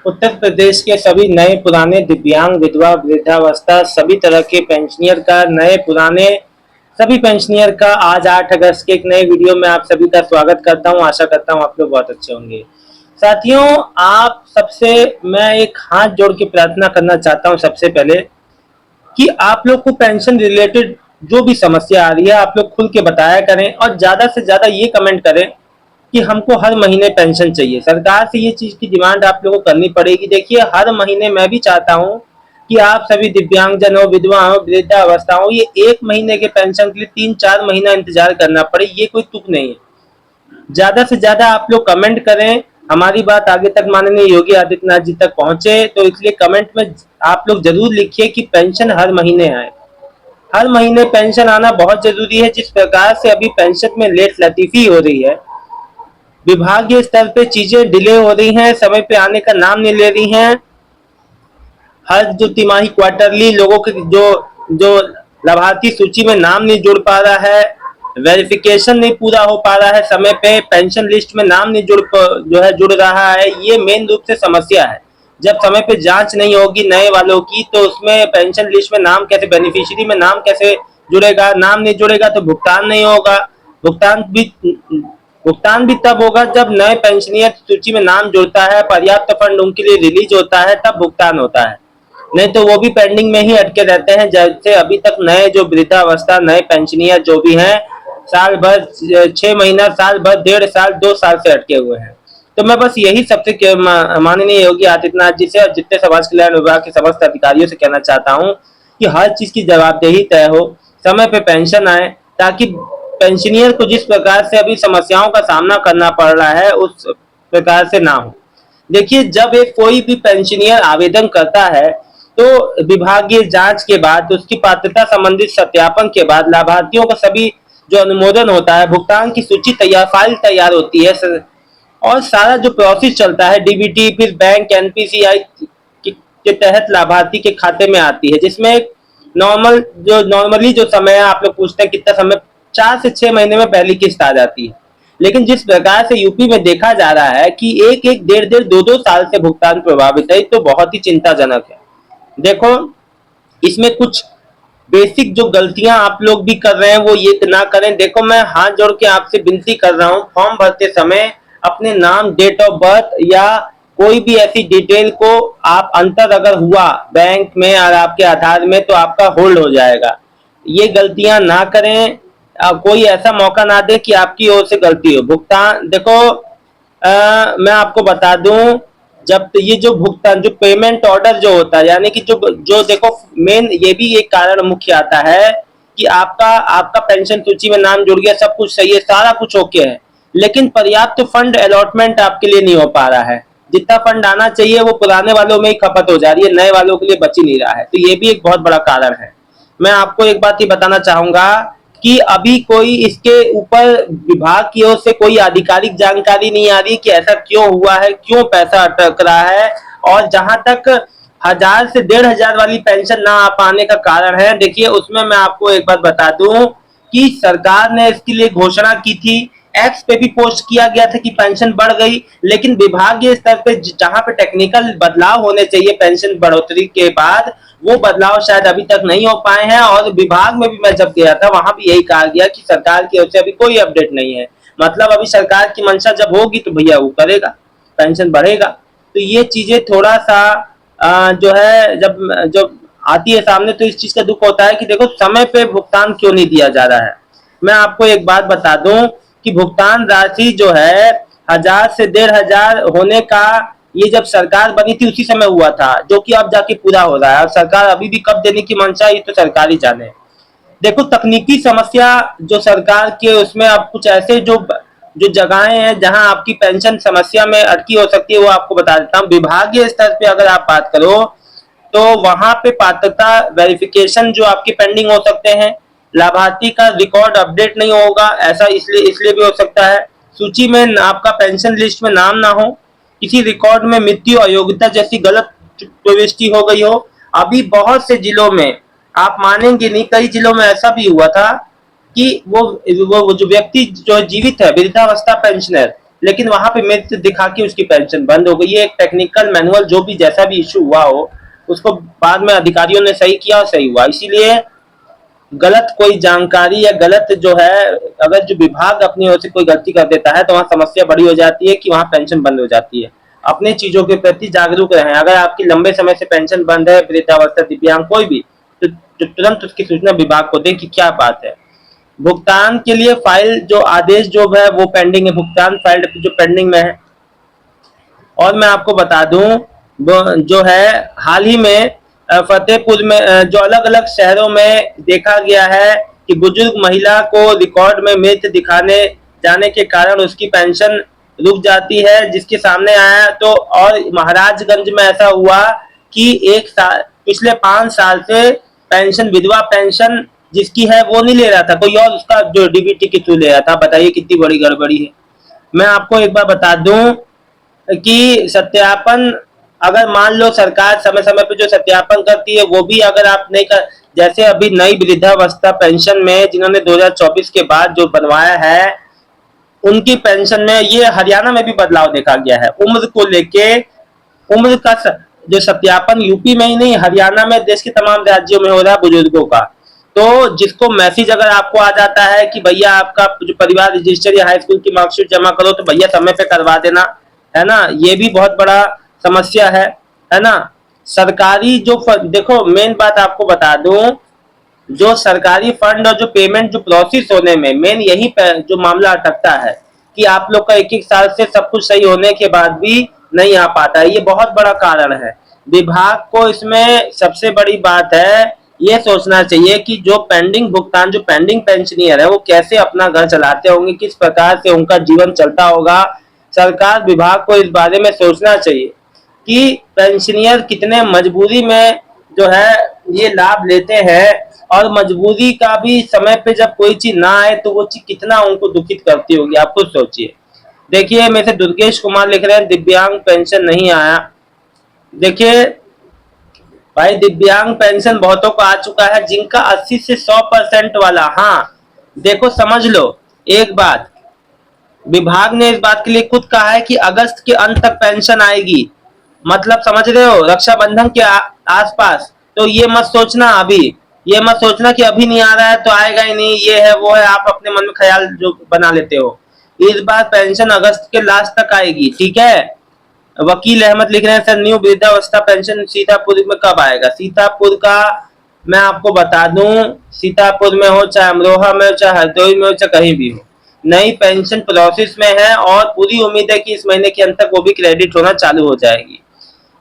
उत्तर प्रदेश के सभी नए पुराने दिव्यांग विधवा वृद्धावस्था सभी तरह के पेंशनियर का नए पुराने सभी पेंशनियर का आज 8 अगस्त के एक नए वीडियो में आप सभी का स्वागत करता हूं। आशा करता हूं आप लोग बहुत अच्छे होंगे। साथियों, आप सबसे मैं एक हाथ जोड़ के प्रार्थना करना चाहता हूं सबसे पहले कि आप लोग को पेंशन रिलेटेड जो भी समस्या आ रही है आप लोग खुल के बताया करें और ज़्यादा से ज़्यादा ये कमेंट करें कि हमको हर महीने पेंशन चाहिए। सरकार से ये चीज़ की डिमांड आप लोगों को करनी पड़ेगी। देखिए, हर महीने मैं भी चाहता हूँ कि आप सभी दिव्यांगजन हो, विधवा हो, वृद्धावस्था हो, ये 1 महीने के पेंशन के लिए 3-4 महीना इंतजार करना पड़े, ये कोई तुक नहीं है। ज़्यादा से ज़्यादा आप लोग कमेंट करें, हमारी बात आगे तक माननीय योगी आदित्यनाथ जी तक पहुंचे, तो इसलिए कमेंट में आप लोग जरूर लिखिए कि पेंशन हर महीने आए। हर महीने पेंशन आना बहुत जरूरी है। जिस प्रकार से अभी पेंशन में लेट लतीफी हो रही है, विभागीय स्तर पे चीजें डिले हो रही हैं, समय पे आने का नाम नहीं ले रही हैं। हर जो तिमाही क्वार्टरली लोगों के जो जो लाभार्थी सूची में नाम नहीं जुड़ पा रहा है, वेरिफिकेशन नहीं पूरा हो पा रहा है समय पे, पेंशन लिस्ट में नाम नहीं जुड़ रहा है, ये मेन रूप से समस्या है। जब समय पे जांच नहीं होगी नए वालों की तो उसमें पेंशन लिस्ट में नाम कैसे, बेनिफिशियरी में नाम कैसे जुड़ेगा, नाम नहीं जुड़ेगा तो भुगतान नहीं होगा। भुगतान भी भुगतान भी तब होगा जब नए पेंशनियर सूची में नाम जुड़ता है, पर्याप्त फंड उनके लिए रिलीज होता है, तब भुगतान होता है। नहीं तो वो भी पेंडिंग में ही अटके रहते हैं। जैसे अभी तक नए जो वृद्धावस्था नए पेंशनियर जो भी हैं, साल भर 6 महीना, साल भर, 1.5 साल, 2 साल से अटके हुए हैं। तो मैं बस यही सबसे माननीय योगी आदित्यनाथ जी से और जितने समाज कल्याण विभाग के समस्त अधिकारियों से कहना चाहता हूँ कि हर चीज की जवाबदेही तय हो, समय पे पेंशन आए, ताकि पेंशनियर को जिस प्रकार से अभी समस्याओं का सामना करना पड़ रहा है उस प्रकार से ना हो। देखिए, जब एक कोई भी पेंशनियर आवेदन करता है तो विभागीय जांच के बाद, उसकी पात्रता संबंधित सत्यापन के बाद लाभार्थियों का सभी जो अनुमोदन होता है, भुगतान की सूची तैयार, फाइल तैयार होती है और सारा जो प्रोसेस चलता है डीबीटी, फिर बैंक एनपीसीआई के तहत लाभार्थी के खाते में आती है, जिसमें नॉर्मली जो समय है, आप लोग पूछते हैं कितना समय, 4 से 6 महीने में पहली किस्त आ जाती है। लेकिन जिस प्रकार से यूपी में देखा जा रहा है कि एक एक, 1.5, 2-2 साल से भुगतान प्रभावित है, तो बहुत ही चिंताजनक है। देखो, इसमें कुछ बेसिक जो गलतियां आप लोग भी कर रहे हैं वो ये ना करें। देखो, मैं हाथ जोड़ के आपसे विनती कर रहा हूं, फॉर्म भरते समय अपने नाम, डेट ऑफ बर्थ या कोई भी ऐसी डिटेल को आप अंतर अगर हुआ बैंक में और आपके आधार में तो आपका होल्ड हो जाएगा। ये गलतियां ना करें। कोई ऐसा मौका ना दे कि आपकी ओर से गलती हो। भुगतान देखो, मैं आपको बता दूं, जब ये जो भुगतान, जो पेमेंट ऑर्डर जो होता है, यानी कि जो जो देखो, मेन ये भी एक कारण मुख्य आता है कि आपका आपका पेंशन सूची में नाम जुड़ गया, सब कुछ सही है, सारा कुछ ओके है, लेकिन पर्याप्त फंड अलॉटमेंट आपके लिए नहीं हो पा रहा है। जितना फंड आना चाहिए वो पुराने वालों में ही खपत हो जा रही है, नए वालों के लिए बच ही नहीं रहा है। तो ये भी एक बहुत बड़ा कारण है। मैं आपको एक बात ही बताना चाहूंगा कि अभी कोई इसके ऊपर विभाग की ओर से कोई आधिकारिक जानकारी नहीं आ रही कि ऐसा क्यों हुआ है, क्यों पैसा अटक रहा है। और जहां तक 1000 से 1,500 वाली पेंशन ना आ पाने का कारण है, देखिए उसमें मैं आपको एक बात बता दूं कि सरकार ने इसके लिए घोषणा की थी, एक्स पे भी पोस्ट किया गया था कि पेंशन बढ़ गई, लेकिन विभागीय स्तर पे जहां पे टेक्निकल बदलाव होने चाहिए पेंशन बढ़ोतरी के बाद, वो बदलाव शायद अभी तक नहीं हो पाए हैं। और विभाग में भी मैं जब गया था वहां भी यही कहा गया कि सरकार की ओर से अभी कोई अपडेट नहीं है। मतलब अभी सरकार की मंशा जब होगी तो भैया वो करेगा, पेंशन बढ़ेगा। तो ये चीजें थोड़ा सा जो है जब जब आती है सामने तो इस चीज का दुख होता है कि देखो समय पे भुगतान क्यों नहीं दिया जा रहा है। मैं आपको एक बात बता दूं कि भुगतान राशि जो है 1000 से 1,500 होने का, ये जब सरकार बनी थी उसी समय हुआ था, जो कि अब जाके पूरा हो रहा है। और सरकार अभी भी कब देने की मंशा है ये तो सरकार ही जाने। देखो, तकनीकी समस्या जो सरकार के उसमें अब कुछ ऐसे जो जो जगहें हैं जहां आपकी पेंशन समस्या में अटकी हो सकती है वो आपको बता देता हूँ। विभागीय स्तर पे अगर आप बात करो तो वहां पे पात्रता वेरिफिकेशन जो आपके पेंडिंग हो सकते हैं, लाभार्थी का रिकॉर्ड अपडेट नहीं होगा, ऐसा इसलिए इसलिए भी हो सकता है, सूची में आपका पेंशन लिस्ट में नाम ना हो, किसी रिकॉर्ड में मृत्यु, अयोग्यता जैसी गलत प्रविष्टि हो गई हो। अभी बहुत से जिलों में, आप मानेंगे नहीं, कई जिलों में ऐसा भी हुआ था कि वो जो व्यक्ति जो जीवित है, वृद्धावस्था पेंशनर, लेकिन वहां पे मृत्यु दिखा के उसकी पेंशन बंद हो गई। ये एक टेक्निकल मैनुअल जो भी जैसा भी इशू हुआ हो, उसको बाद में अधिकारियों ने सही किया और सही हुआ। इसीलिए गलत कोई जानकारी या गलत जो है, अगर जो विभाग अपनी ओर से कोई गलती कर देता है तो वहां समस्या बड़ी हो जाती है कि वहां पेंशन बंद हो जाती है। अपने चीजों के प्रति जागरूक रहें। अगर आपकी लंबे समय से पेंशन बंद है, वृद्धावस्था, दिव्यांग कोई भी, तो तुरंत उसकी सूचना विभाग को दें कि क्या बात है। भुगतान के लिए फाइल जो आदेश जो है वो पेंडिंग है, भुगतान फाइल जो पेंडिंग में है। और मैं आपको बता दूं जो है हाल ही में फतेहपुर में जो अलग अलग शहरों में देखा गया है कि बुजुर्ग महिला को रिकॉर्ड में मृत दिखाने जाने के कारण उसकी पेंशन रुक जाती है, जिसके सामने आया। तो और महाराजगंज में ऐसा हुआ कि एक साल पिछले 5 साल से पेंशन, विधवा पेंशन जिसकी है वो नहीं ले रहा था, कोई और उसका जो डीबीटी के थ्रू ले रहा था। बताइए कितनी बड़ी गड़बड़ी है। मैं आपको एक बार बता दूं कि सत्यापन, अगर मान लो सरकार समय समय पे जो सत्यापन करती है वो भी अगर आप नहीं कर, जैसे अभी नई वृद्धावस्था पेंशन में जिन्होंने 2024 के बाद जो बनवाया है उनकी पेंशन में, ये हरियाणा में भी बदलाव देखा गया है। उम्र को लेके, उम्र का जो सत्यापन यूपी में ही नहीं, हरियाणा में, देश के तमाम राज्यों में हो रहा है बुजुर्गों का। तो जिसको मैसेज अगर आपको आ जाता है कि भैया आपका जो परिवार रजिस्टर या हाई स्कूल की मार्कशीट जमा करो, तो भैया समय पे करवा देना, है ना। ये भी बहुत बड़ा समस्या है ना। सरकारी जो देखो, मेन बात आपको बता दूं, जो सरकारी फंड और जो पेमेंट जो प्रोसेस होने में मेन यही जो मामला अटकता है कि आप लोग का 1-1 साल से सब कुछ सही होने के बाद भी नहीं आ पाता है। ये बहुत बड़ा कारण है। विभाग को इसमें सबसे बड़ी बात है ये सोचना चाहिए कि जो पेंडिंग भुगतान, जो पेंडिंग पेंशनियर है वो कैसे अपना घर चलाते होंगे, किस प्रकार से उनका जीवन चलता होगा। सरकार विभाग को इस बारे में सोचना चाहिए कि पेंशनियर कितने मजबूरी में जो है ये लाभ लेते हैं, और मजबूरी का भी समय पे जब कोई चीज ना आए तो वो चीज कितना उनको दुखित करती होगी, आप खुद सोचिए। देखिए मेरे से दुर्गेश कुमार लिख रहे हैं दिव्यांग पेंशन नहीं आया। देखिए भाई, दिव्यांग पेंशन बहुतों को आ चुका है, जिनका 80 से 100% वाला। हाँ देखो समझ लो एक बात, विभाग ने इस बात के लिए खुद कहा है कि अगस्त के अंत तक पेंशन आएगी। मतलब समझ रहे हो, रक्षाबंधन के आसपास। तो ये मत सोचना अभी, ये मत सोचना कि अभी नहीं आ रहा है तो आएगा ही नहीं, ये है वो है, आप अपने मन में ख्याल जो बना लेते हो। इस बार पेंशन अगस्त के लास्ट तक आएगी, ठीक है। वकील अहमद लिख रहे हैं सर न्यू वृद्धावस्था पेंशन सीतापुर में कब आएगा। सीतापुर का मैं आपको बता दूं, सीतापुर में हो चाहे अमरोहा में हो चाहे हरदोई में हो चाहे कहीं भी हो, नई पेंशन प्रोसेस में है और पूरी उम्मीद है कि इस महीने के अंत तक वो भी क्रेडिट होना चालू हो जाएगी।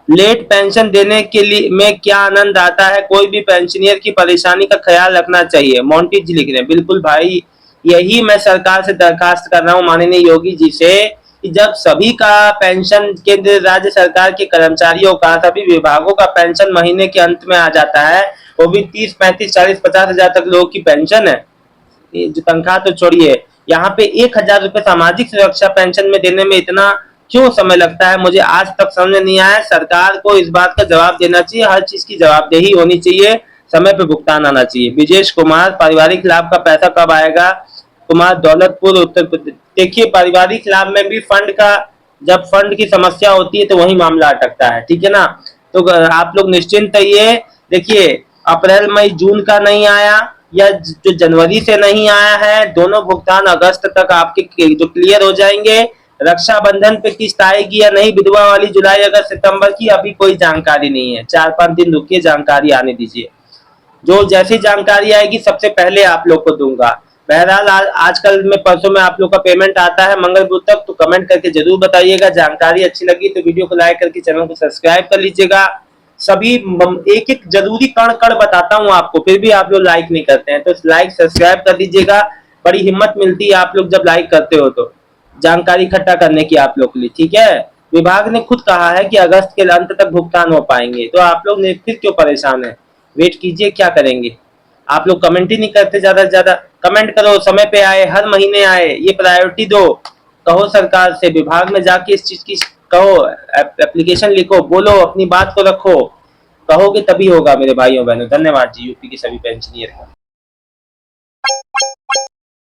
लेट पेंशन देने के लिए में क्या आनंद आता है, कोई भी पेंशनियर की परेशानी का ख्याल रखना चाहिए। मोंटी जी लिख रहे हैं बिल्कुल भाई, यही मैं सरकार से दरखास्त कर रहा हूँ माननीय योगी जी से कि जब सभी का पेंशन, केंद्र राज्य सरकार के कर्मचारियों का, सभी विभागों का पेंशन महीने के अंत में आ जाता है, वो भी 30, 35, 40, 50 हजार तक लोगों की पेंशन है, जो तनख्वाह तो छोड़िए, यहाँ पे 1,000 रुपए सामाजिक सुरक्षा पेंशन में देने में इतना क्यों समय लगता है, मुझे आज तक समझ नहीं आया। सरकार को इस बात का जवाब देना चाहिए, हर चीज की जवाबदेही होनी चाहिए, समय पे भुगतान आना चाहिए। विजेश कुमार, पारिवारिक लाभ का पैसा कब आएगा। कुमार, दौलतपुर, उत्तर प्रदेश। देखिए पारिवारिक लाभ में भी फंड का, जब फंड की समस्या होती है तो वही मामला अटकता है, ठीक है ना। तो आप लोग निश्चिंत रहिए। देखिए अप्रैल मई जून का नहीं आया या जो जनवरी से नहीं आया है, दोनों भुगतान अगस्त तक आपके जो क्लियर हो जाएंगे। रक्षाबंधन पे किस्त आएगी या नहीं विधवा वाली, जुलाई अगस्त सितंबर की अभी कोई जानकारी नहीं है। 4-5 दिन रुकिए, जानकारी आने दीजिए। जो जैसी जानकारी आएगी सबसे पहले आप लोग को दूंगा। बहरहाल आजकल में परसों में आप लोग का पेमेंट आता है मंगल बुध तक, तो कमेंट करके जरूर बताइएगा। जानकारी अच्छी लगी तो वीडियो को लाइक करके चैनल को सब्सक्राइब कर लीजिएगा। सभी एक एक जरूरी कण कण बताता हूँ आपको, फिर भी आप लोग लाइक नहीं करते हैं, तो लाइक सब्सक्राइब कर दीजिएगा। बड़ी हिम्मत मिलती है आप लोग जब लाइक करते हो, तो जानकारी इकट्ठा करने की आप लोग के लिए, ठीक है। विभाग ने खुद कहा है कि अगस्त के अंत तक भुगतान हो पाएंगे, तो आप लोग फिर क्यों परेशान है। वेट कीजिए, क्या करेंगे। आप लोग कमेंट ही नहीं करते, ज्यादा से ज्यादा कमेंट करो, समय पे आए, हर महीने आए, ये प्रायोरिटी दो। कहो सरकार से, विभाग में जाके इस चीज की कहो, एप्लीकेशन लिखो, बोलो, अपनी बात को रखो। कहोगे तभी होगा मेरे भाइयों बहनों। धन्यवाद जी यूपी के सभी पेंशनियर का।